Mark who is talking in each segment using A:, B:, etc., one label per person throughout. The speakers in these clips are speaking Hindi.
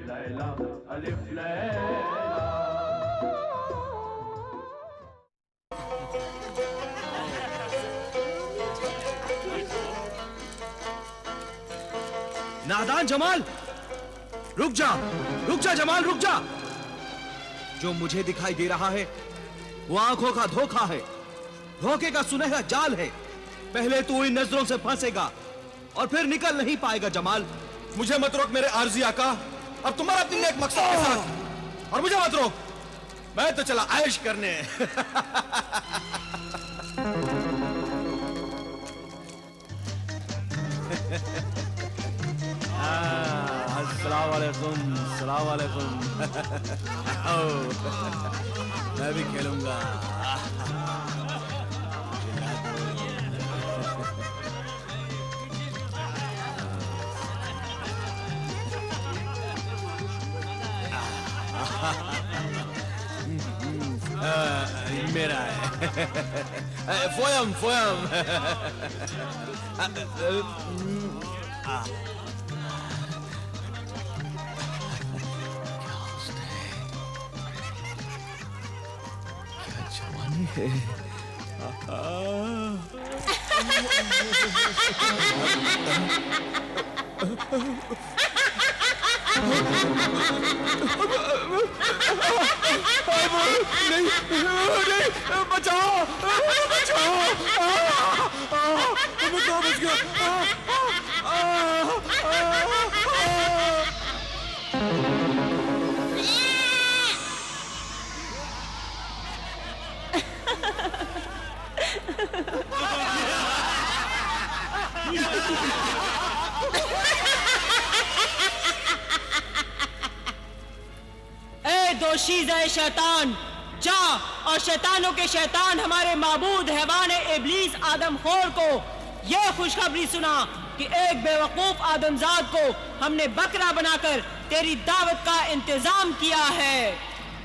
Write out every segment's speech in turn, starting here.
A: लैला अलिफ लैला।
B: नादान जमाल, रुक जा जमाल, रुक जा। जो मुझे दिखाई दे रहा है वो आंखों का धोखा है, धोखे का सुनहरा जाल है। पहले तू इन नजरों से फंसेगा और फिर निकल नहीं पाएगा जमाल।
C: मुझे मत रोक मेरे आरजी आका, अब तुम्हारा अपने नेक मकसद के साथ, और मुझे मत रोक, मैं तो चला ऐश करने।
B: अस्सलाम वालेकुम, अस्सलाम वालेकुम। मैं भी खेलूंगा। मेरा है। फोयम फोयम। क्या जवानी है। नहीं, बचाओ, बचाओ, मैं कहाँ बच गया।
D: दोशीज़े शैतान, जा और शैतानों के शैतान हमारे माबूद हैवान इब्लीस आदमखोर को यह खुशखबरी सुना कि एक बेवकूफ आदमजाद को हमने बकरा बनाकर तेरी दावत का इंतजाम किया है।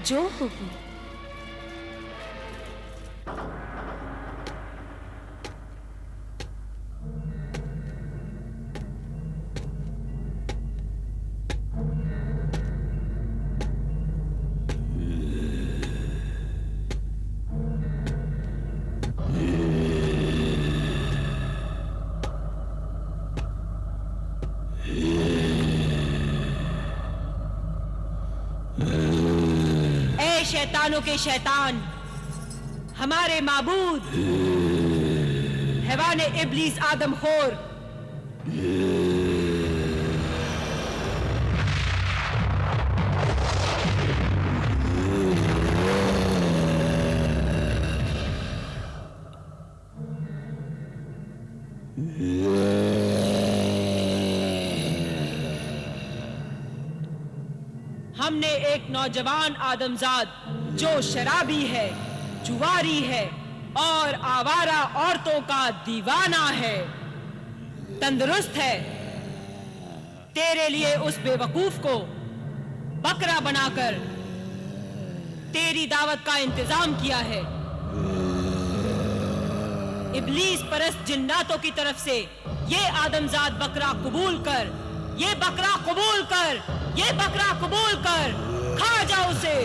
E: जो हुक्म।
D: शैतानों के शैतान हमारे माबूद हैवान इब्लीस आदमखोर, हमने एक नौजवान आदमजाद जो शराबी है, जुआरी है और आवारा औरतों का दीवाना है, तंदुरुस्त है, तेरे लिए उस बेवकूफ को बकरा बनाकर तेरी दावत का इंतजाम किया है। इब्लीस परस्त जिन्नातों की तरफ से ये आदमजाद बकरा कबूल कर, ये बकरा कबूल कर, ये बकरा कबूल कर, खा जा उसे।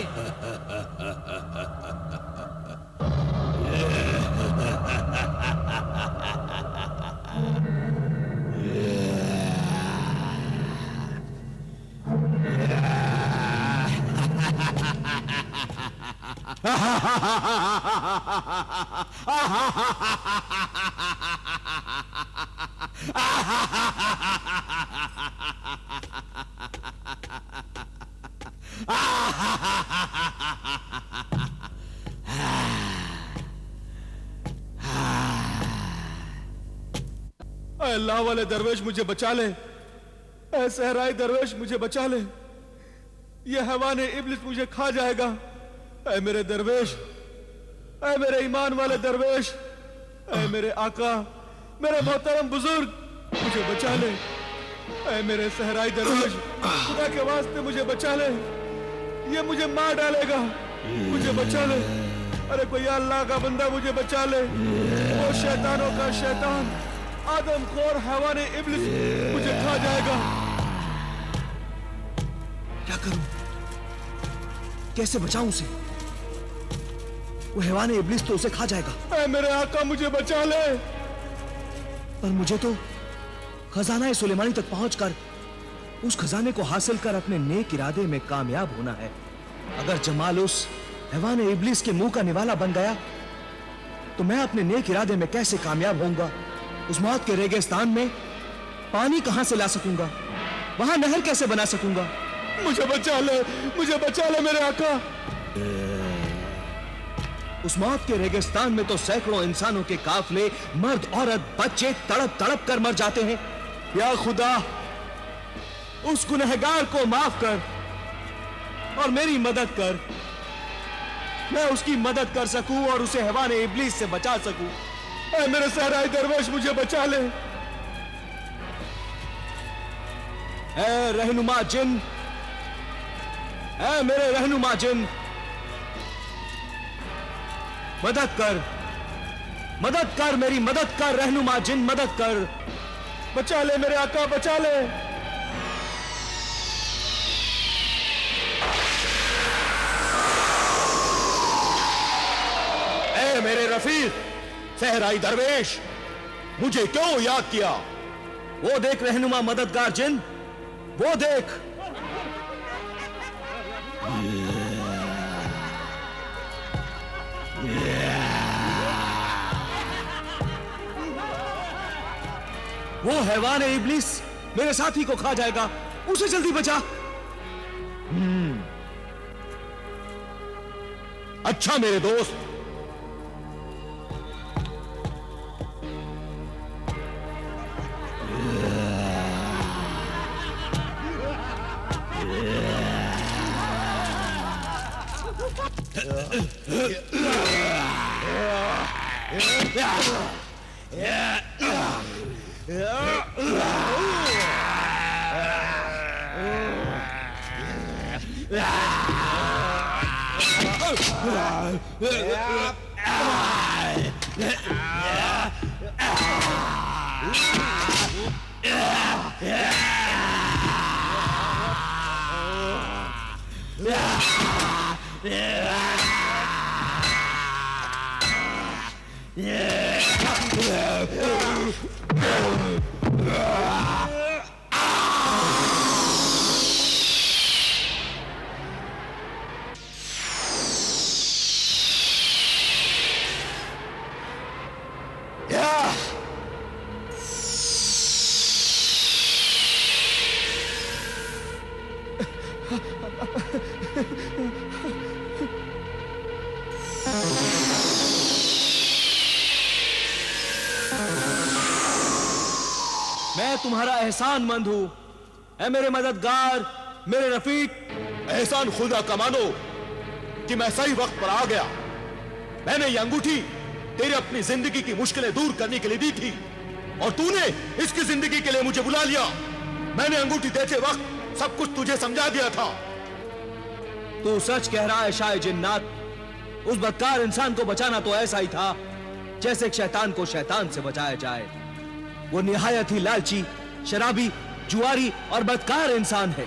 C: अल्लाह वाले दरवेश मुझे बचा ले, ऐ सहराई दरवेश मुझे बचा ले, ये हैवान इब्लिस मुझे खा जाएगा। ऐ मेरे दरवेश, ऐ मेरे ईमान वाले दरवेश, ऐ मेरे आका, मेरे मोहतरम बुजुर्ग, मुझे बचा ले। ऐ मेरे सहराई दरवेश, खुदा के वास्ते मुझे बचा ले, ये मुझे मार डालेगा, मुझे बचा ले। अरे कोई अल्लाह का बंदा मुझे बचा ले, वो शैतानों का शैतान आदमखोर हैवान इब्लिस मुझे खा जाएगा।
B: क्या करूं? कैसे बचाऊं उसे? वो हैवान इब्लिस तो उसे खा जाएगा।
C: ऐ मेरे आका मुझे बचा ले।
B: पर मुझे तो खजाना सुलेमानी तक पहुंचकर उस खजाने को हासिल कर अपने नेक इरादे में कामयाब होना है। अगर जमाल उस हैवान इब्लिस के मुंह का निवाला बन गया तो मैं अपने नेक इरादे में कैसे कामयाब होऊंगा? उस मौत के रेगिस्तान में पानी कहां से ला सकूंगा? वहां नहर कैसे बना सकूंगा?
C: मुझे बचा ले मेरे आका।
B: उस मौत के रेगिस्तान में तो सैकड़ों इंसानों के काफले, मर्द औरत बच्चे तड़प तड़प कर मर जाते हैं। या खुदा, उस गुनहगार को माफ कर और मेरी मदद कर। मैं उसकी मदद कर सकूं और उसे हैवान इब्लिस से बचा सकूं।
C: ऐ मेरे सहराई दरवेश मुझे बचा ले।
B: ऐ रहनुमा जिन, ऐ मेरे रहनुमा जिन, मदद कर, मदद कर, मेरी मदद कर। रहनुमा जिन, मदद कर।
C: बचा ले मेरे आका, बचा ले।
E: ऐ मेरे रफीक सहराई दरवेश, मुझे क्यों याद किया?
B: वो देख रहनुमा मददगार जिन, वो देख। वो हैवान इब्लिस मेरे साथी को खा जाएगा। उसे जल्दी बचा।
E: अच्छा मेरे दोस्त,
B: मैं तुम्हारा एहसानमंद हूं। ऐ मेरे मददगार, मेरे रफीक।
E: एहसान खुदा का मानो कि मैं सही वक्त पर आ गया। मैंने ये अंगूठी तेरे अपनी जिंदगी की मुश्किलें दूर करने के लिए दी थी और तूने इसकी जिंदगी के लिए मुझे बुला लिया। मैंने अंगूठी देते वक्त सब कुछ तुझे समझा दिया था।
B: तू सच कह रहा है शाह जिन्नात। उस बदकार इंसान को बचाना तो ऐसा ही था जैसे एक शैतान को शैतान से बचाया जाए। वो निहायत ही लालची, शराबी, जुआरी और बदकार इंसान है।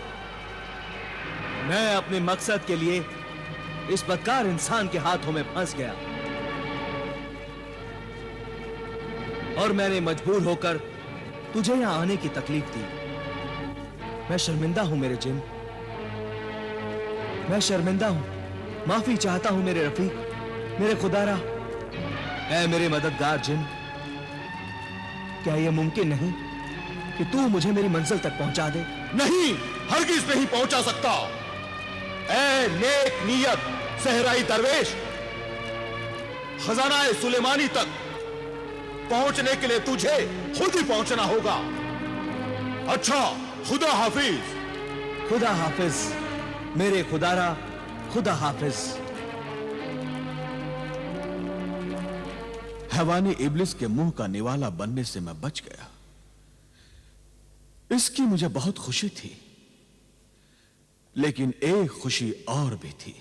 B: मैं अपने मकसद के लिए इस बदकार इंसान के हाथों में फंस गया और मैंने मजबूर होकर तुझे यहां आने की तकलीफ दी। मैं शर्मिंदा हूं मेरे जिन, मैं शर्मिंदा हूं। माफी चाहता हूं मेरे रफीक, मेरे खुदारा। ऐ मेरे मददगार जिन, क्या यह मुमकिन नहीं कि तू मुझे मेरी मंजिल तक पहुंचा दे?
E: नहीं, हरगिज नहीं पहुंचा सकता। ऐ नेक नियत सहराई दरवेश, खजाना सुलेमानी तक पहुंचने के लिए तुझे खुद ही पहुंचना होगा। अच्छा, खुदा हाफिज।
B: खुदा हाफिज मेरे खुदारा, खुदा हाफिज।
C: हैवानी इब्लिस के मुंह का निवाला बनने से मैं बच गया। इसकी मुझे बहुत खुशी थी, लेकिन एक खुशी और भी थी।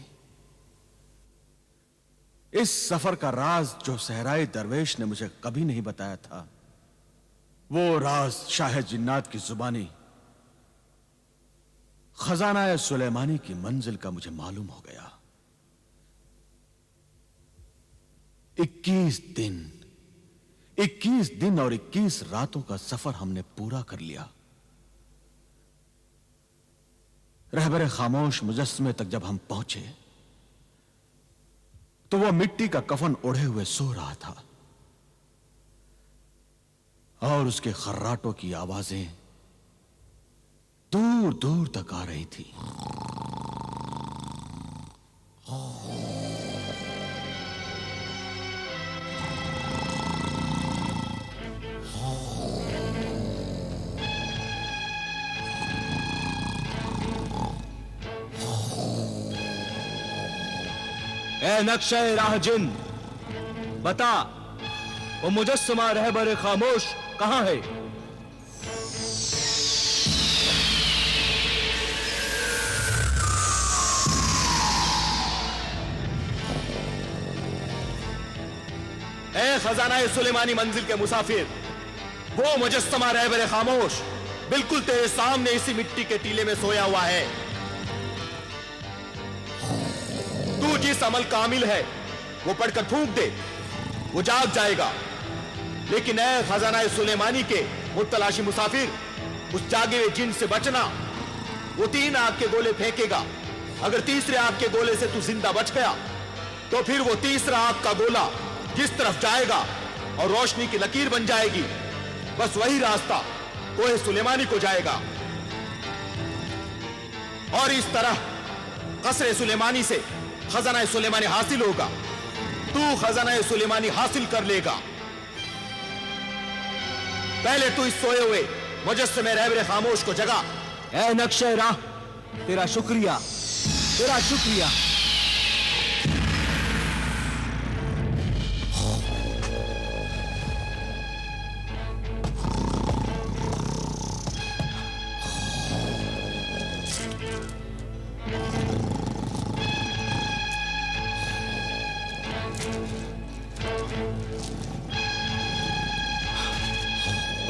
C: इस सफर का राज जो सहराई दरवेश ने मुझे कभी नहीं बताया था, वो राज शाह जिन्नात की जुबानी
E: खजाना सुलेमानी की मंजिल का मुझे मालूम हो गया। 21 दिन और 21 रातों का सफर हमने पूरा कर लिया। रहबरे खामोश मुजस्समे तक जब हम पहुंचे तो वह मिट्टी का कफन ओढ़े हुए सो रहा था और उसके खर्राटों की आवाजें दूर दूर तक आ रही थी।
B: ए नक्शे राह जिन, बता वो मुजस्समा रहबर खामोश कहां है?
E: ए खजाना सुलेमानी मंजिल के मुसाफिर, वो मुजस्समा रहबर खामोश बिल्कुल तेरे सामने इसी मिट्टी के टीले में सोया हुआ है। तू जिस अमल कामिल है वो पढ़कर फूंक दे, वो जाग जाएगा। लेकिन ऐ खजाना सुलेमानी के मुतलाशी मुसाफिर, उस जागे हुए जिन से बचना। वो 3 आग के गोले फेंकेगा। अगर तीसरे आग के गोले से तू जिंदा बच गया तो फिर वो तीसरा आग का गोला जिस तरफ जाएगा और रोशनी की लकीर बन जाएगी, बस वही रास्ता कोहे सुलेमानी को जाएगा। और इस तरह कसरे सुलेमानी से खजाना सुलेमानी हासिल होगा। तू खजाना सुलेमानी हासिल कर लेगा। पहले तू इस सोए हुए मुजस्समे रहबर खामोश को जगा।
B: ए नक्शे राह, तेरा शुक्रिया, तेरा शुक्रिया।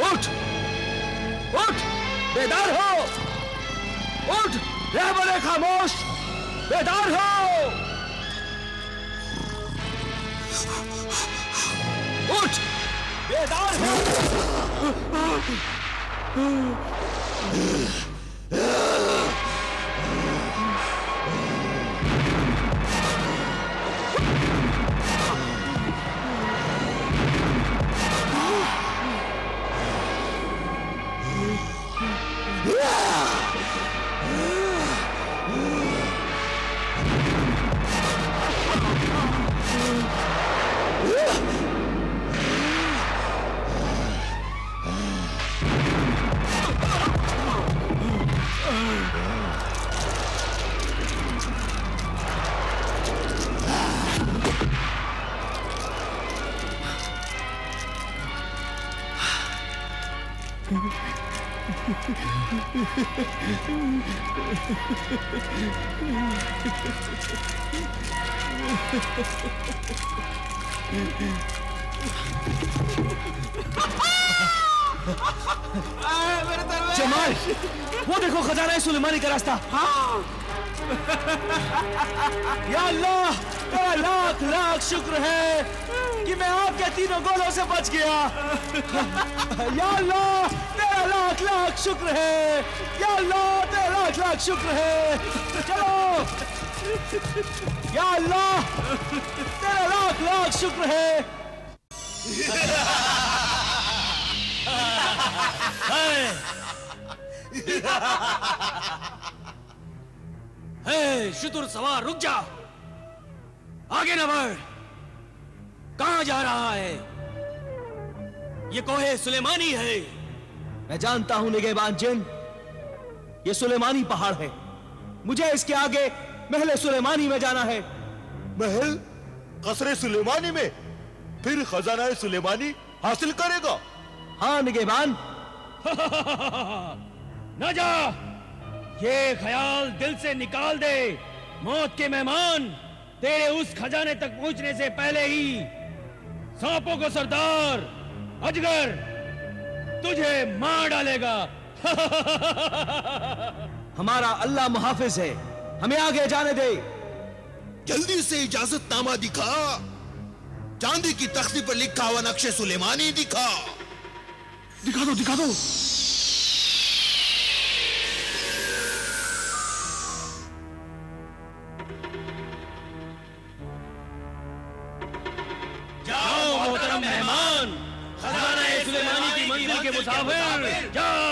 B: उठ, उठ, बेदार हो, उठ, रहबर खामोश, बेदार हो, उठ, बेदार हो। जमाल, वो देखो खजाना सुलेमानी का रास्ता। हाँ। या अल्लाह, तेरा लाख लाख शुक्र है कि मैं आपके तीनों गोलों से बच गया। या अल्लाह, तेरा लाख लाख शुक्र है। या अल्लाह, तेरा लाख लाख शुक्र है। चलो। या अल्लाह, तेरा लाख लाख शुक्र है। शुतुर सवार, रुक जा, आगे न बढ़। कहां जा रहा है? ये कोहे सुलेमानी है। मैं जानता हूं निगहबान जिन, ये सुलेमानी पहाड़ है। मुझे इसके आगे महल सुलेमानी में जाना है।
E: महल कसरे सुलेमानी में? फिर खजाना सुलेमानी हासिल करेगा?
B: हाँ निगहबान।
C: न जा, ये ख्याल दिल से निकाल दे। मौत के मेहमान तेरे उस खजाने तक पहुंचने से पहले ही सांपों को सरदार अजगर तुझे मार डालेगा।
B: हमारा अल्लाह मुहाफिज है, हमें आगे जाने दे।
E: जल्दी से इजाजतनामा दिखा। चांदी की तख्ती पर लिखा हुआ नक्शे सुलेमानी दिखा।
C: दिखा दो, दिखा दो।
A: जाओ मोहतरम मेहमान, खजाना-ए-सुलेमानी की मंजिल के मुसाफिर, जाओ।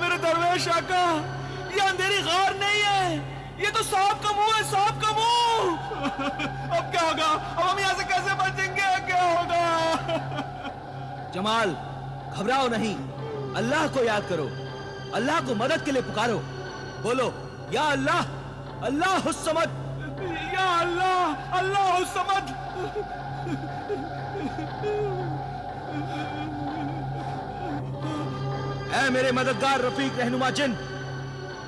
C: मेरे दरवेश आका, ये अंधेरी गार नहीं है, ये तो सांप का मुंह है, सांप का मुंह। अब क्या होगा? अब हम यहाँ से कैसे बचेंगे? क्या होगा?
B: जमाल, घबराओ नहीं, अल्लाह को याद करो, अल्लाह को मदद के लिए पुकारो। बोलो, या अल्लाह, अल्लाहुस समद।
C: या अल्लाह, अल्लाहुस समद।
B: ऐ मेरे मददगार रफीक रहनुमा जिन,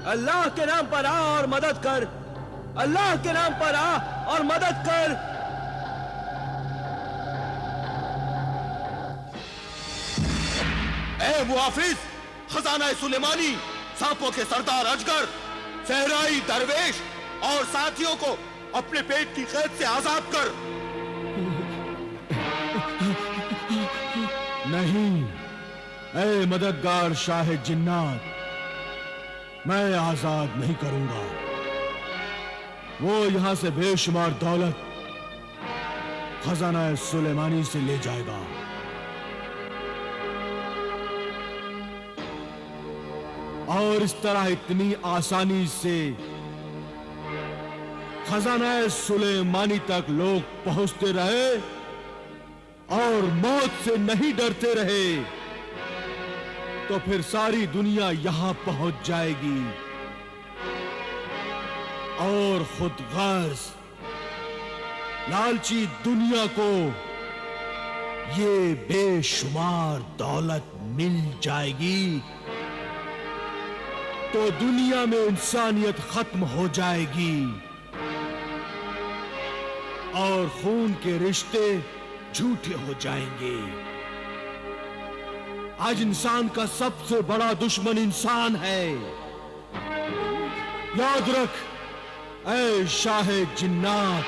B: अल्लाह के नाम पर आ और मदद कर, अल्लाह के नाम पर आ और मदद कर।
E: ए मुहाफिज, खजाना-ए-सुलेमानी, सांपों के सरदार अजगर, सहराई दरवेश और साथियों को अपने पेट की कैद से आजाद कर।
C: नहीं, ऐ मददगार शाह जिन्नात, मैं आजाद नहीं करूंगा। वो यहां से बेशुमार दौलत खजाना-ए-सुलेमानी से ले जाएगा। और इस तरह इतनी आसानी से खजाना-ए-सुलेमानी तक लोग पहुंचते रहे और मौत से नहीं डरते रहे, तो फिर सारी दुनिया यहां पहुंच जाएगी और खुद गर्ज लालची दुनिया को ये बेशुमार दौलत मिल जाएगी, तो दुनिया में इंसानियत खत्म हो जाएगी और खून के रिश्ते झूठे हो जाएंगे। आज इंसान का सबसे बड़ा दुश्मन इंसान है। याद रख ऐ शाह जिन्नात,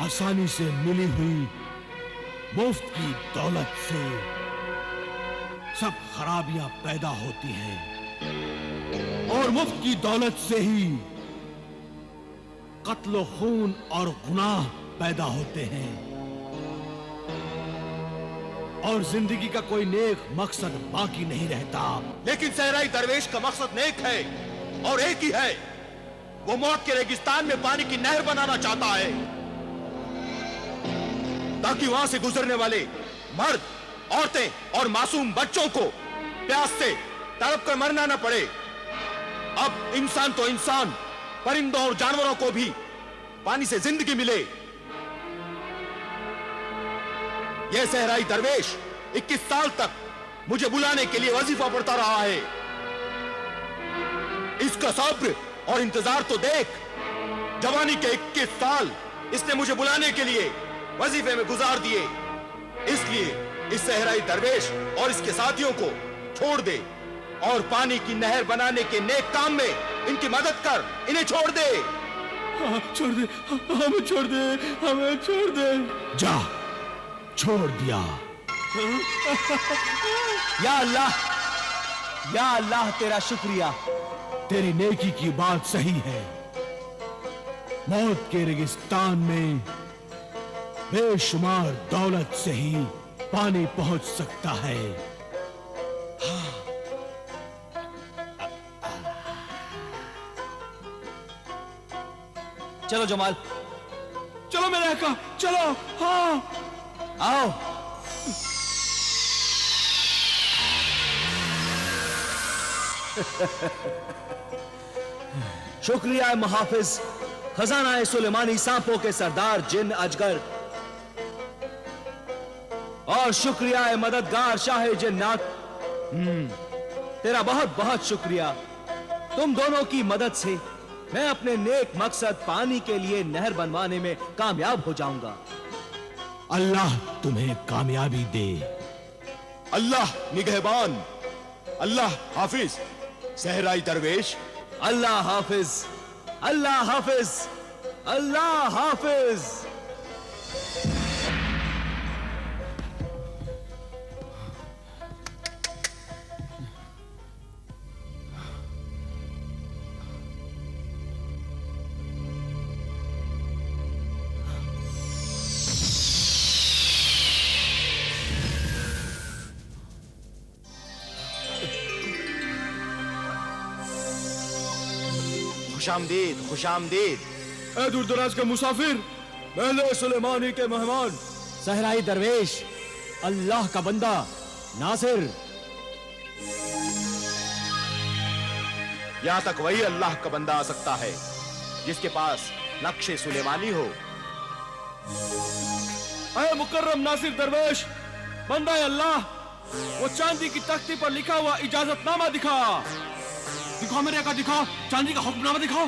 C: आसानी से मिली हुई मुफ्त की दौलत से सब खराबियां पैदा होती हैं और मुफ्त की दौलत से ही कत्ल खून और गुनाह पैदा होते हैं और जिंदगी का कोई नेक मकसद बाकी नहीं रहता।
E: लेकिन सहराई दरवेश का मकसद नेक है और एक ही है, वो मौत के रेगिस्तान में पानी की नहर बनाना चाहता है ताकि वहां से गुजरने वाले मर्द, औरतें और मासूम बच्चों को प्यास से तड़प कर मरना न पड़े। अब इंसान तो इंसान, परिंदों और जानवरों को भी पानी से जिंदगी मिले। यह सहराई दरवेश 21 साल तक मुझे बुलाने के लिए वजीफा पढ़ता रहा है। इसका सब्र और इंतजार तो देख। जवानी के 21 साल इसने मुझे बुलाने के लिए वजीफे में गुजार दिए। इसलिए इस सहराई दरवेश और इसके साथियों को छोड़ दे और पानी की नहर बनाने के नेक काम में इनकी मदद कर। इन्हें छोड़ दे।
C: छोड़ दे, हमें छोड़ दे, हमें छोड़ दे। जा, छोड़ दिया।
B: या अल्लाह, या अल्लाह, तेरा शुक्रिया।
C: तेरी नेकी की बात सही है। मौत के रेगिस्तान में बेशुमार दौलत से ही पानी पहुंच सकता है।
B: चलो जमाल,
C: चलो मेरे आका, चलो। हाँ,
B: आओ। शुक्रिया है मुहाफिज खजाना ए सुलेमानी सांपों के सरदार जिन अजगर, और शुक्रिया है मददगार शाह जिन्नात। तेरा बहुत बहुत शुक्रिया। तुम दोनों की मदद से मैं अपने नेक मकसद पानी के लिए नहर बनवाने में कामयाब हो जाऊंगा।
E: अल्लाह तुम्हें कामयाबी दे। अल्लाह निगहबान। अल्लाह हाफिज सहराई दरवेश।
B: अल्लाह हाफिज, अल्लाह हाफिज, अल्लाह हाफिज।
E: खुशामदीद, खुशामदीद।
C: ए दूर दराज के मुसाफिर, महल सुलेमानी के मेहमान,
A: सहराई दरवेश, अल्लाह का बंदा नासिर।
E: यहां तक वही अल्लाह का बंदा आ सकता है जिसके पास नक्शे सुलेमानी हो।
C: ए मुकर्रम नासिर दरवेश, बंदा अल्लाह, वो चांदी की तख्ती पर लिखा हुआ इजाजतनामा दिखा। दिखाओ मेरे आका, दिखाओ चांदी का हुक्मनामा दिखाओ।